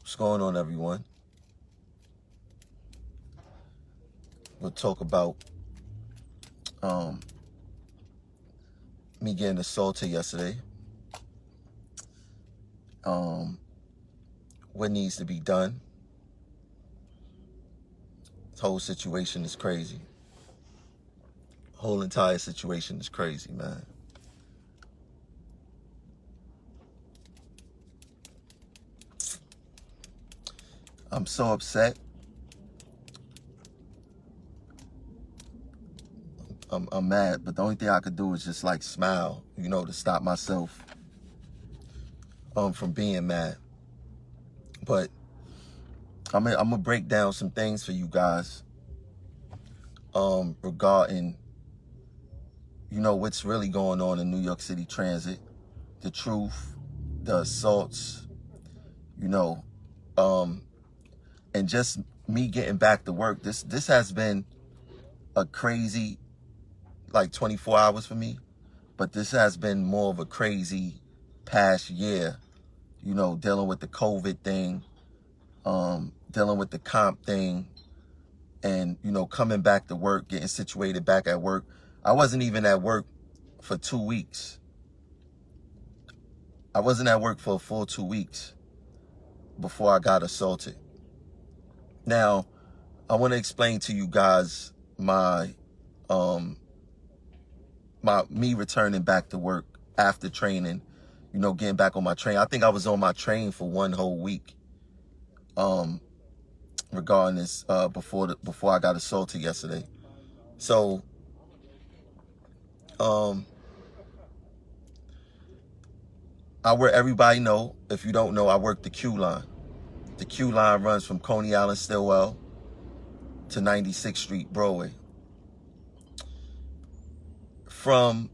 What's going on, everyone? We'll talk about me getting assaulted yesterday. What needs to be done. This whole situation is crazy. Whole entire situation is crazy, man. I'm so upset. I'm mad, but the only thing I could do is just like smile, to stop myself from being mad. But I'm gonna break down some things for you guys regarding what's really going on in New York City Transit, the truth, the assaults, and just me getting back to work. This has been a crazy 24 hours for me, but this has been more of a crazy past year, dealing with the COVID thing, dealing with the comp thing, and, coming back to work, getting situated back at work. I wasn't even at work for 2 weeks. I wasn't at work for a full 2 weeks before I got assaulted. Now, I want to explain to you guys me returning back to work after training, getting back on my train. I think I was on my train for 1 whole week. Regarding this, before I got assaulted yesterday. So, everybody know, if you don't know, I work the Q line. The Q line runs from Coney Island, Stillwell to 96th Street, Broadway. From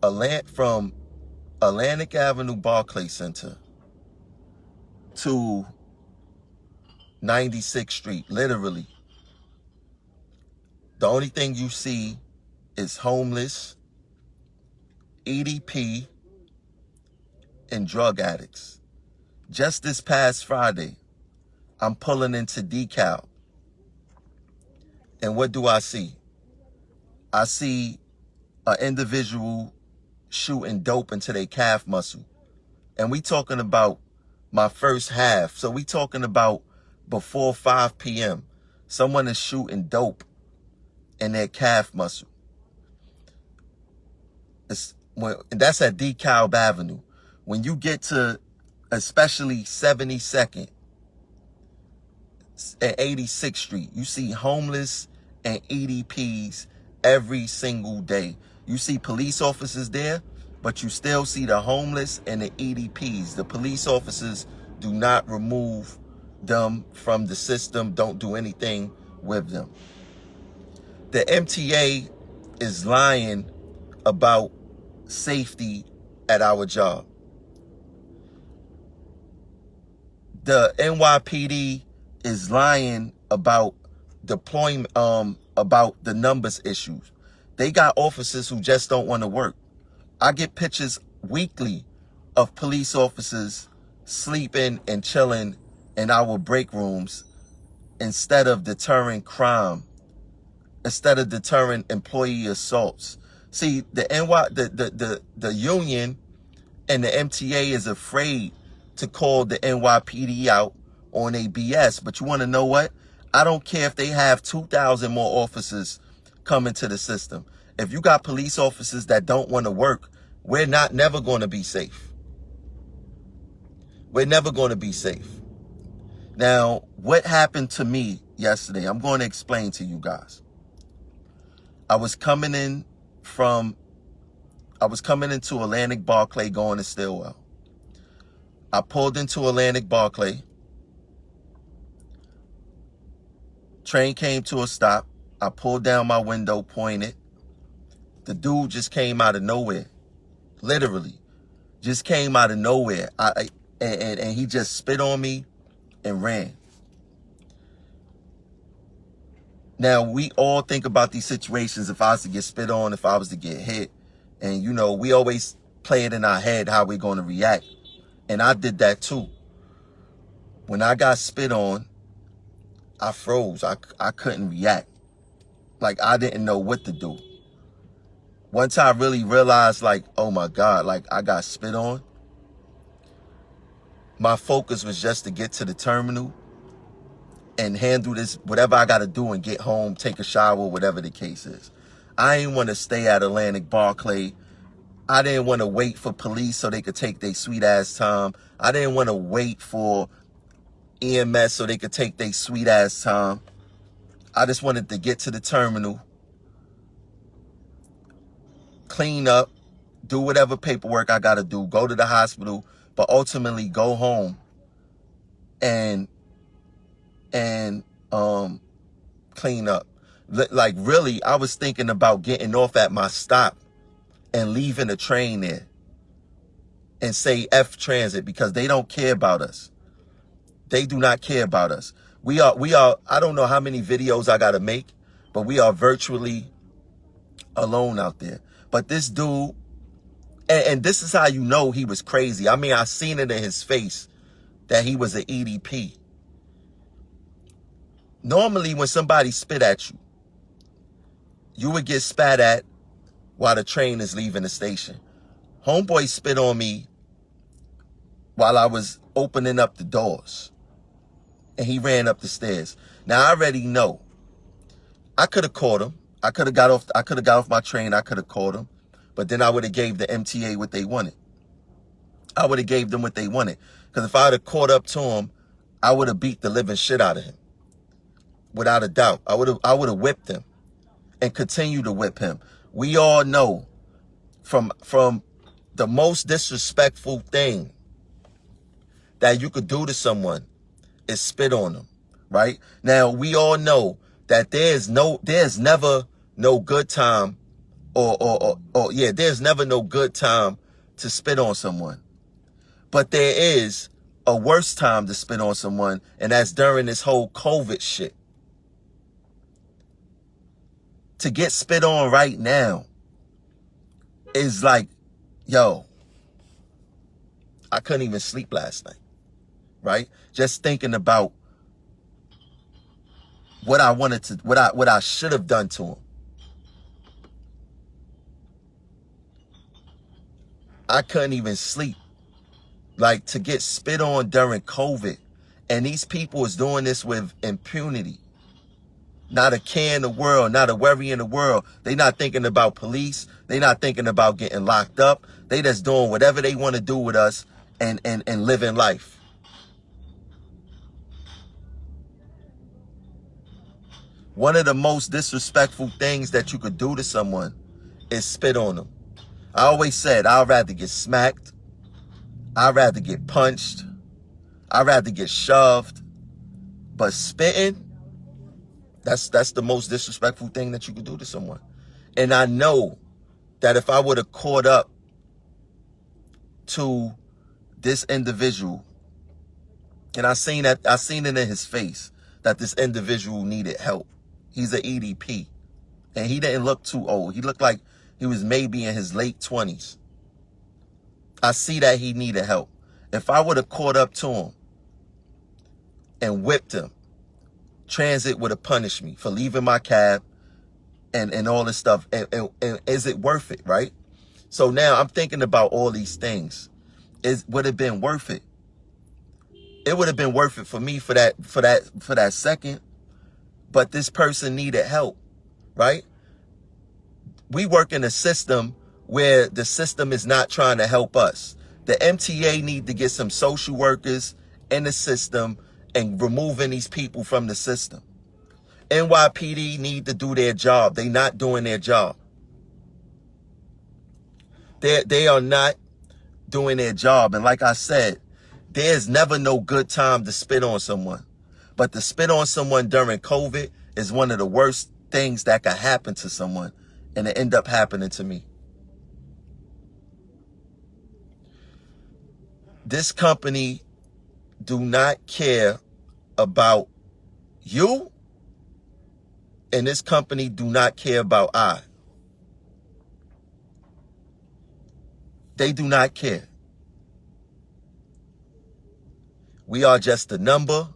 Atlantic Avenue Barclay Center to 96th Street, literally, the only thing you see is homeless, EDP, and drug addicts. Just this past Friday, I'm pulling into DeKalb, and what do I see? I see an individual shooting dope into their calf muscle. And we talking about my first half. So we talking about before 5 p.m. Someone is shooting dope in their calf muscle. And that's at DeKalb Avenue. When you get to especially 72nd and 86th Street, you see homeless and EDPs every single day. You see police officers there, but you still see the homeless and the EDPs. The police officers do not remove them from the system, don't do anything with them. The MTA is lying about safety at our job. The NYPD is lying about deployment, about the numbers issues. They got officers who just don't want to work. I get pictures weekly of police officers sleeping and chilling in our break rooms instead of deterring crime, instead of deterring employee assaults. See, the union and the MTA is afraid to call the NYPD out on a BS. But you want to know what? I don't care if they have 2,000 more officers coming to the system. If you got police officers that don't want to work, we're never going to be safe. We're never going to be safe. Now, what happened to me yesterday? I'm going to explain to you guys. I was coming into Atlantic Barclay going to Stillwell. I pulled into Atlantic Barclay. Train came to a stop. I pulled down my window, pointed. The dude just came out of nowhere. Literally. Just came out of nowhere. And he just spit on me and ran. Now, we all think about these situations. If I was to get spit on, if I was to get hit. And, we always play it in our head how we're going to react. And I did that too. When I got spit on, I froze. I couldn't react. Like, I didn't know what to do. Once I really realized, like, oh my God, like, I got spit on, my focus was just to get to the terminal and handle this, whatever I got to do, and get home, take a shower, whatever the case is. I didn't want to stay at Atlantic Barclay. I didn't want to wait for police so they could take their sweet ass time. I didn't want to wait for EMS so they could take their sweet ass time. I just wanted to get to the terminal, clean up, do whatever paperwork I got to do, go to the hospital, but ultimately go home and clean up. Like, really, I was thinking about getting off at my stop and leaving the train there and say F transit, because they don't care about us. They do not care about us. We are, I don't know how many videos I got to make, but we are virtually alone out there. But this dude, and this is how you know he was crazy. I mean, I seen it in his face that he was an EDP. Normally, when somebody spit at you, you would get spat at while the train is leaving the station. Homeboy spit on me while I was opening up the doors, and he ran up the stairs. Now, I already know I could have caught him. I could have got off my train. I could have caught him, but then I would have gave the MTA what they wanted. I would have gave them what they wanted, because if I would have caught up to him, I would have beat the living shit out of him, without a doubt. I would have whipped him and continue to whip him. We all know from the most disrespectful thing that you could do to someone is spit on them, right? Now, we all know that there's never no good time there's never no good time to spit on someone. But there is a worse time to spit on someone, and that's during this whole COVID shit. To get spit on right now is like, yo, I couldn't even sleep last night, right? Just thinking about what I should have done to him. I couldn't even sleep. Like, to get spit on during COVID, and these people is doing this with impunity. Not a care in the world, not a worry in the world. They not thinking about police. They not thinking about getting locked up. They just doing whatever they want to do with us and living life. One of the most disrespectful things that you could do to someone is spit on them. I always said I'd rather get smacked. I'd rather get punched. I'd rather get shoved. But spitting, that's the most disrespectful thing that you could do to someone. And I know that if I would have caught up to this individual, and I seen it in his face that this individual needed help. He's an EDP, and he didn't look too old. He looked like he was maybe in his late 20s. I see that he needed help. If I would have caught up to him and whipped him, transit would have punished me for leaving my cab and all this stuff. And is it worth it, right? So now I'm thinking about all these things. Would it have been worth it? It would have been worth it for me for that second. But this person needed help, right? We work in a system where the system is not trying to help us. The MTA need to get some social workers in the system and removing these people from the system. NYPD need to do their job. They not doing their job. They are not doing their job. And like I said, there's never no good time to spit on someone. But to spit on someone during COVID is one of the worst things that could happen to someone. And it ended up happening to me. This company do not care about you, and this company do not care about I. They do not care. We are just a number.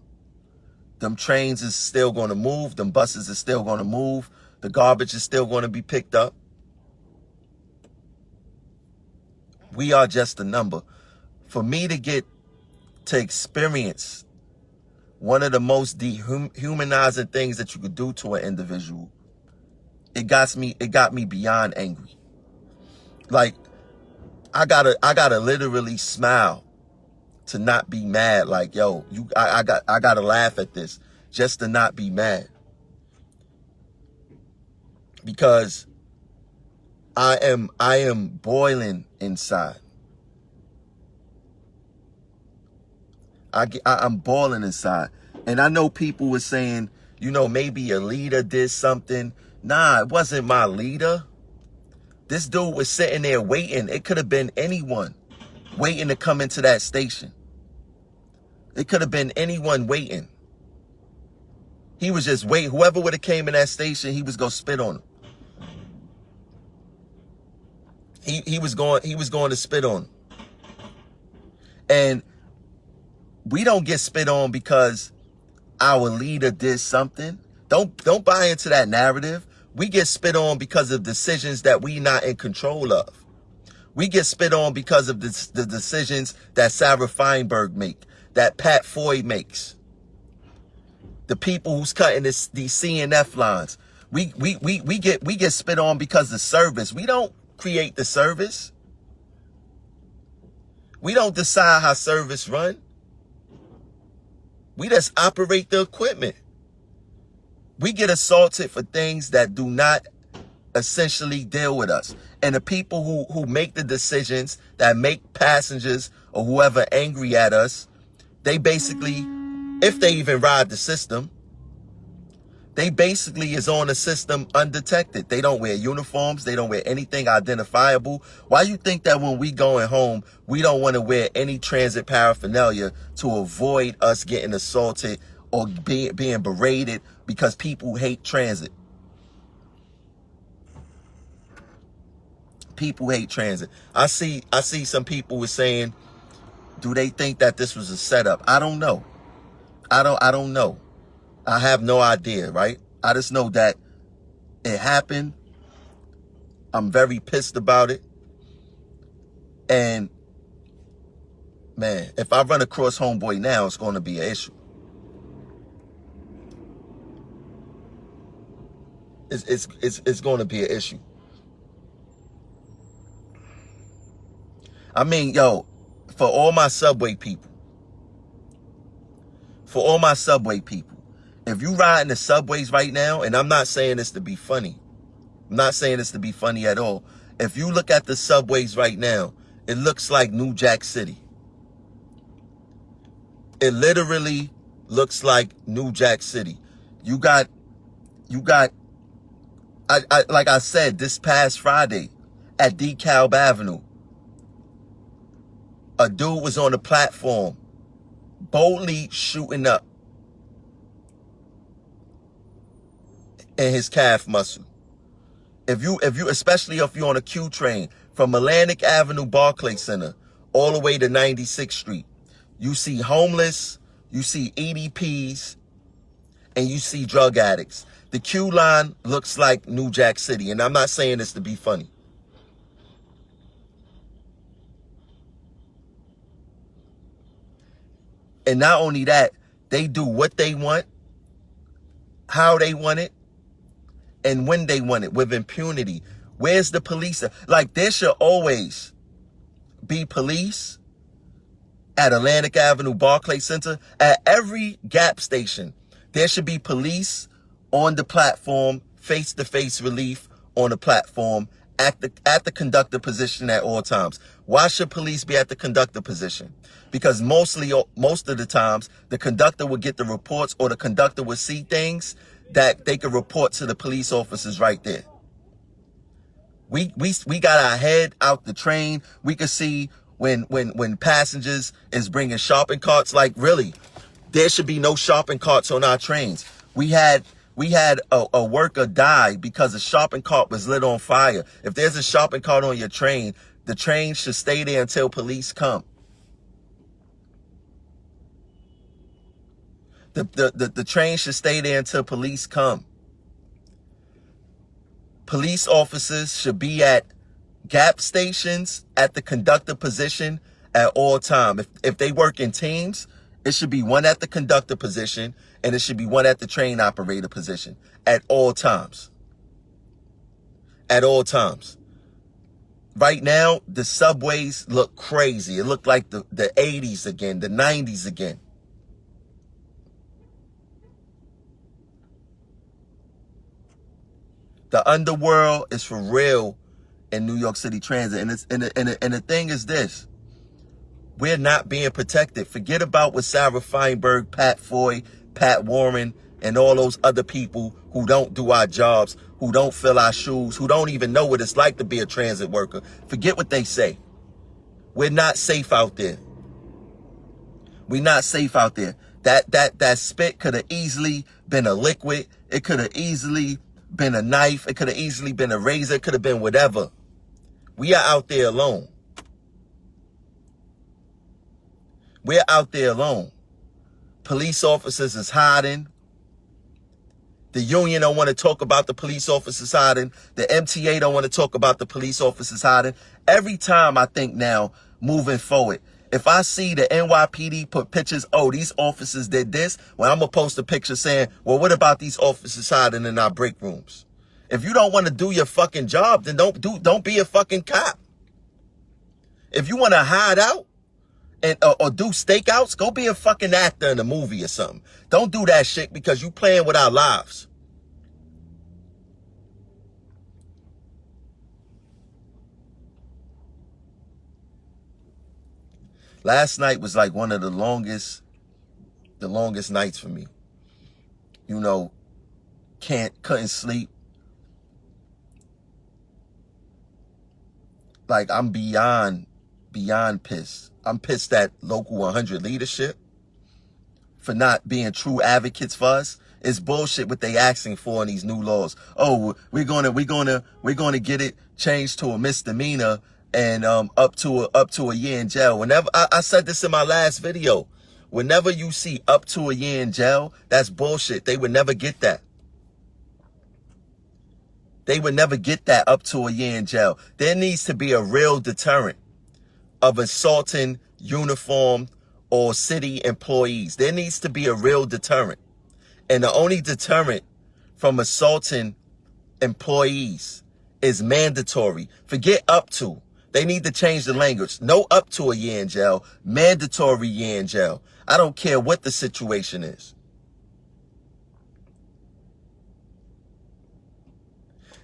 Them trains is still going to move. Them buses is still going to move. The garbage is still going to be picked up. We are just a number. For me to get to experience one of the most dehumanizing things that you could do to an individual, it got me beyond angry. Like, I gotta literally smile to not be mad. Like, yo, I gotta laugh at this just to not be mad. Because I am boiling inside. I'm boiling inside. And I know people were saying, you know, maybe a leader did something. Nah, it wasn't my leader. This dude was sitting there waiting. It could have been anyone waiting to come into that station. It could have been anyone waiting. He was just waiting. Whoever would have came in that station, he was going to spit on him. He was going to spit on him. And we don't get spit on because our leader did something. Don't buy into that narrative. We get spit on because of decisions that we not in control of. We get spit on because of the decisions that Sarah Feinberg make, that Pat Foy makes. The people who's cutting these CNF lines. We get spit on because of service. We don't create the service. We don't decide how service run. We just operate the equipment. We get assaulted for things that do not essentially deal with us. And the people who make the decisions that make passengers or whoever angry at us, they basically, if they even ride the system, they basically is on the system undetected. They don't wear uniforms. They don't wear anything identifiable. Why you think that when we going home, we don't want to wear any transit paraphernalia to avoid us getting assaulted or being berated because people hate transit? People hate transit. I see some people were saying, do they think that this was a setup? I don't know. I don't know. I have no idea, right? I just know that it happened. I'm very pissed about it. And man, if I run across homeboy now, it's going to be an issue. It's going to be an issue. I mean, yo, for all my subway people, if you ride in the subways right now, and I'm not saying this to be funny. I'm not saying this to be funny at all. If you look at the subways right now, it looks like New Jack City. It literally looks like New Jack City. You got, like I said, this past Friday at DeKalb Avenue, a dude was on the platform boldly shooting up in his calf muscle. If you, especially if you're on a Q train from Atlantic Avenue Barclay Center all the way to 96th Street, you see homeless, you see EDPs, and you see drug addicts. The Q line looks like New Jack City, and I'm not saying this to be funny. And not only that, they do what they want, how they want it, and when they want it with impunity. Where's the police? Like, there should always be police at Atlantic Avenue Barclay Center. At every Gap station, there should be police on the platform, face-to-face relief on the platform, at the conductor position at all times. Why should police be at the conductor position? Because most of the times, the conductor would get the reports, or the conductor would see things that they could report to the police officers right there. We got our head out the train. We could see when passengers is bringing shopping carts. Like, really, there should be no shopping carts on our trains. We had a worker die because a shopping cart was lit on fire. If there's a shopping cart on your train, the train should stay there until police come. The train should stay there until police come. Police officers should be at gap stations at the conductor position at all time. If they work in teams, it should be one at the conductor position and it should be one at the train operator position at all times. At all times. Right now, the subways look crazy. It looked like the 80s again, the 90s again. The underworld is for real in New York City Transit. And the thing is this. We're not being protected. Forget about what Sarah Feinberg, Pat Foy, Pat Warren, and all those other people who don't do our jobs, who don't fill our shoes, who don't even know what it's like to be a transit worker. Forget what they say. We're not safe out there. We're not safe out there. That spit could have easily been a liquid. It could have easily been a knife. It could have easily been a razor. It could have been whatever. We are out there alone. We're out there alone. Police officers is hiding. The union don't want to talk about the police officers hiding. The MTA don't want to talk about the police officers hiding. Every time I think now, moving forward, if I see the NYPD put pictures, oh, these officers did this, well, I'm going to post a picture saying, well, what about these officers hiding in our break rooms? If you don't want to do your fucking job, then don't be a fucking cop. If you want to hide out, or do stakeouts, go be a fucking actor in a movie or something. Don't do that shit because you playing with our lives. Last night was like one of the longest nights for me. You know, couldn't sleep. Like, I'm beyond pissed. I'm pissed at Local 100 leadership for not being true advocates for us. It's bullshit what they asking for in these new laws. Oh, we're gonna get it changed to a misdemeanor and up to a year in jail. Whenever I said this in my last video, whenever you see up to a year in jail, that's bullshit. They would never get that. They would never get that up to a year in jail. There needs to be a real deterrent of assaulting uniformed or city employees. There needs to be a real deterrent. And the only deterrent from assaulting employees is mandatory. Forget up to. They need to change the language. No up to a year in jail. Mandatory year in jail. I don't care what the situation is.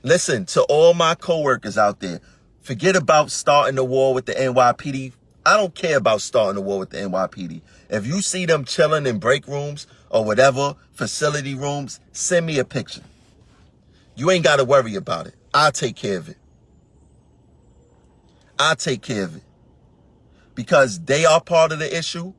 Listen, to all my coworkers out there, forget about starting a war with the NYPD. I don't care about starting a war with the NYPD. If you see them chilling in break rooms or whatever, facility rooms, send me a picture. You ain't got to worry about it. I'll take care of it. I'll take care of it. Because they are part of the issue.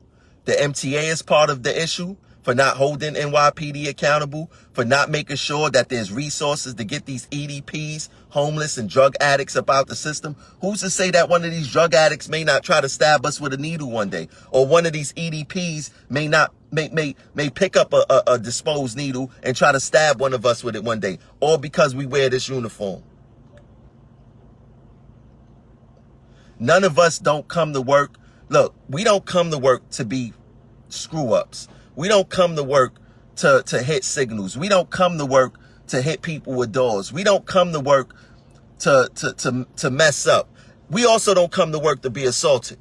The MTA is part of the issue for not holding NYPD accountable, for not making sure that there's resources to get these EDPs, homeless and drug addicts up out the system. Who's to say that one of these drug addicts may not try to stab us with a needle one day? Or one of these EDPs may pick up a disposed needle and try to stab one of us with it one day. All because we wear this uniform. None of us don't come to work. Look, we don't come to work to be screw-ups. We don't come to work to hit signals. We don't come to work to hit people with doors. We don't come to work to mess up. We also don't come to work to be assaulted.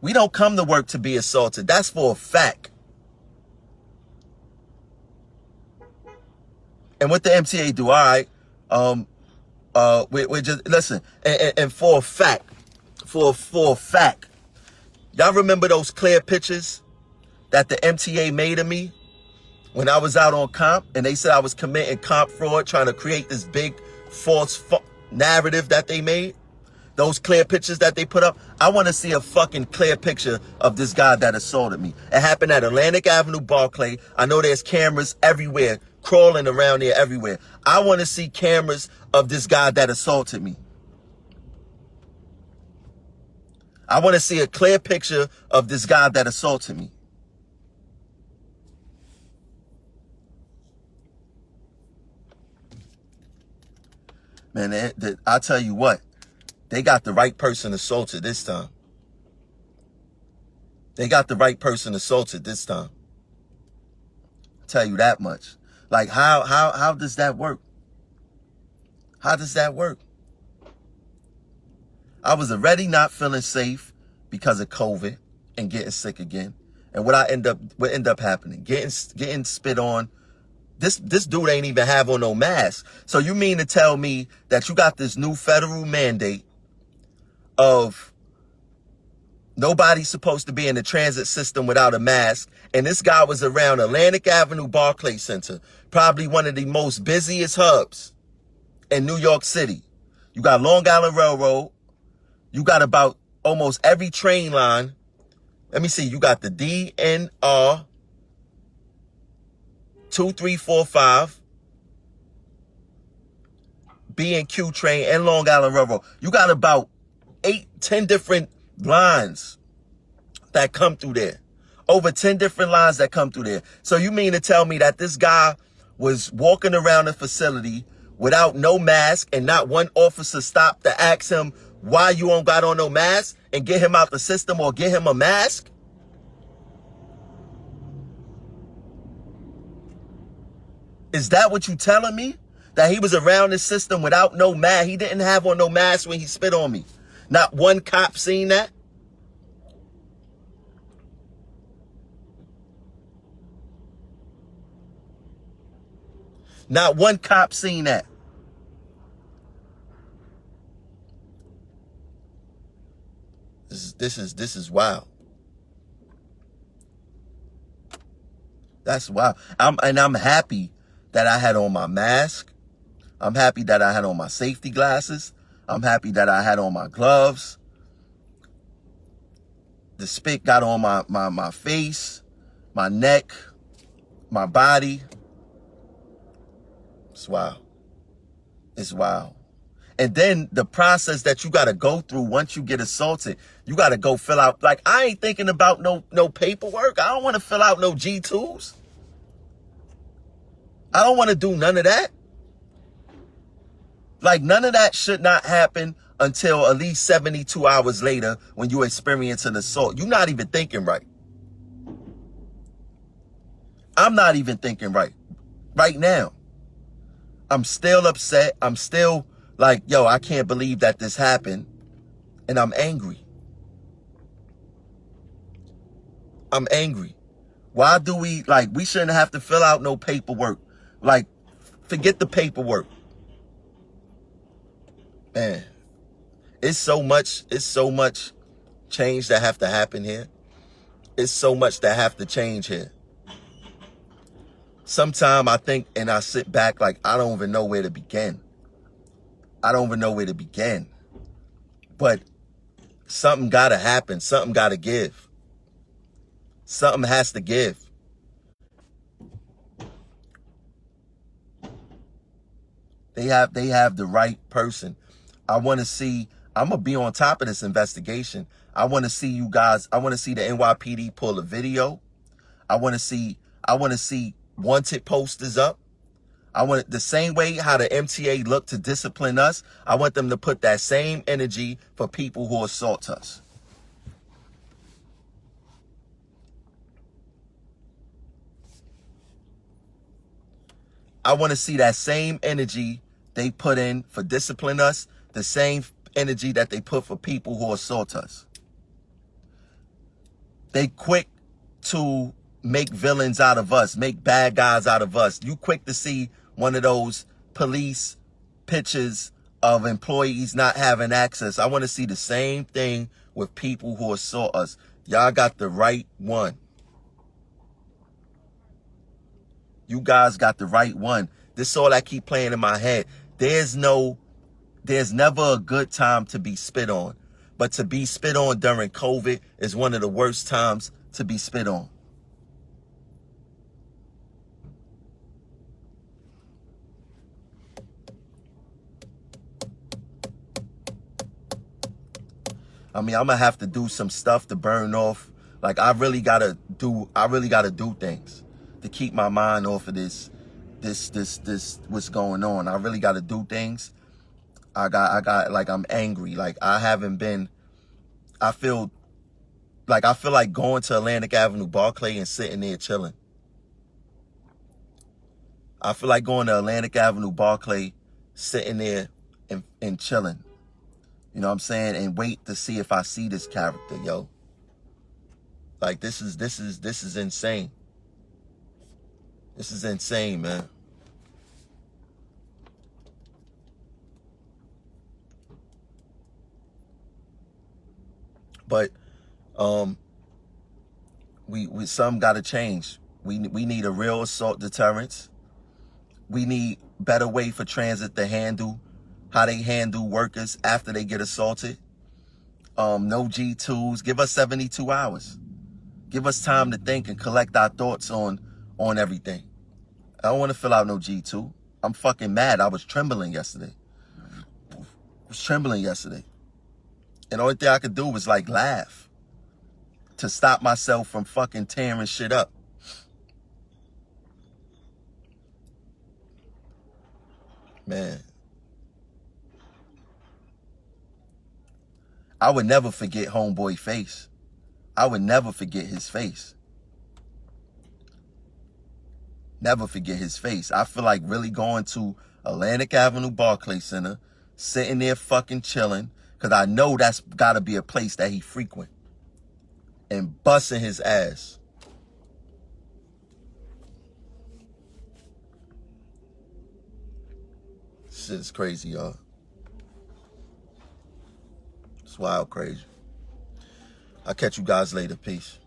We don't come to work to be assaulted. That's for a fact. And what the MTA do, all right, we're just, listen, and for a fact, y'all remember those clear pictures that the MTA made of me when I was out on comp and they said I was committing comp fraud, trying to create this big false narrative that they made? Those clear pictures that they put up, I want to see a fucking clear picture of this guy that assaulted me. It happened at Atlantic Avenue, Barclay. I know there's cameras everywhere, crawling around there everywhere. I want to see cameras of this guy that assaulted me. I want to see a clear picture of this guy that assaulted me. Man, I tell you what, they got the right person assaulted this time. They got the right person assaulted this time. I'll tell you that much. Like, how does that work? How does that work? I was already not feeling safe because of COVID and getting sick again. And what end up happening? Getting spit on. This dude ain't even have on no mask. So you mean to tell me that you got this new federal mandate of nobody's supposed to be in the transit system without a mask, and this guy was around Atlantic Avenue Barclays Center, probably one of the most busiest hubs in New York City. You got Long Island Railroad. You got about almost every train line. Let me see. You got the DNR 2345, B&Q train, and Long Island Railroad. You got about 8-10 different lines that come through there. Over 10 different lines that come through there. So you mean to tell me that this guy was walking around the facility without no mask and not one officer stopped to ask him why you don't got on no mask and get him out the system or get him a mask? Is that what you telling me? That he was around the system without no mask? He didn't have on no mask when he spit on me. Not one cop seen that? Not one cop seen that. This is wild. That's wild. I'm happy that I had on my mask. I'm happy that I had on my safety glasses. I'm happy that I had on my gloves. The spit got on my face, my neck, my body. It's wild. It's wild. And then the process that you got to go through once you get assaulted, you got to go fill out. Like, I ain't thinking about no paperwork. I don't want to fill out no G2s. I don't want to do none of that. Like, none of that should not happen until at least 72 hours later when you experience an assault. You're not even thinking right. I'm not even thinking right. Right now. I'm still upset. I'm still like, yo, I can't believe that this happened. And I'm angry. I'm angry. Why do we shouldn't have to fill out no paperwork. Like, forget the paperwork. Man, it's so much change that have to happen here. It's so much that have to change here. Sometimes I think and I sit back like I don't even know where to begin. I don't even know where to begin. But something gotta happen. Something gotta give. Something has to give. They have the right person. I want to see, I'm going to be on top of this investigation. I want to see you guys, I want to see the NYPD pull a video. I want to see wanted posters up. I want the same way how the MTA look to discipline us. I want them to put that same energy for people who assault us. I want to see that same energy they put in for discipline us, the same energy that they put for people who assault us. They quick to make villains out of us, make bad guys out of us. You quick to see one of those police pictures of employees not having access. I want to see the same thing with people who assault us. Y'all got the right one. You guys got the right one. This is all I keep playing in my head. There's never a good time to be spit on. But to be spit on during COVID is one of the worst times to be spit on. I mean, I'm gonna have to do some stuff to burn off. Like I really gotta do things to keep my mind off of this what's going on. I really gotta do things. I got like I'm angry. Like I feel like going to Atlantic Avenue Barclay and sitting there chilling. I feel like going to Atlantic Avenue Barclay, sitting there and chilling. You know what I'm saying? And wait to see if I see this character, yo. Like this is insane. This is insane, man. But we some gotta change. We need a real assault deterrence. We need better way for transit to handle how they handle workers after they get assaulted. No G2s. Give us 72 hours. Give us time to think and collect our thoughts on everything. I don't want to fill out no G2. I'm fucking mad. I was trembling yesterday. And the only thing I could do was like laugh to stop myself from fucking tearing shit up. Man. I would never forget homeboy face. I would never forget his face. Never forget his face. I feel like really going to Atlantic Avenue Barclay Center, sitting there fucking chilling, because I know that's got to be a place that he frequent, and busting his ass. Shit is crazy, y'all. It's wild crazy. I'll catch you guys later. Peace.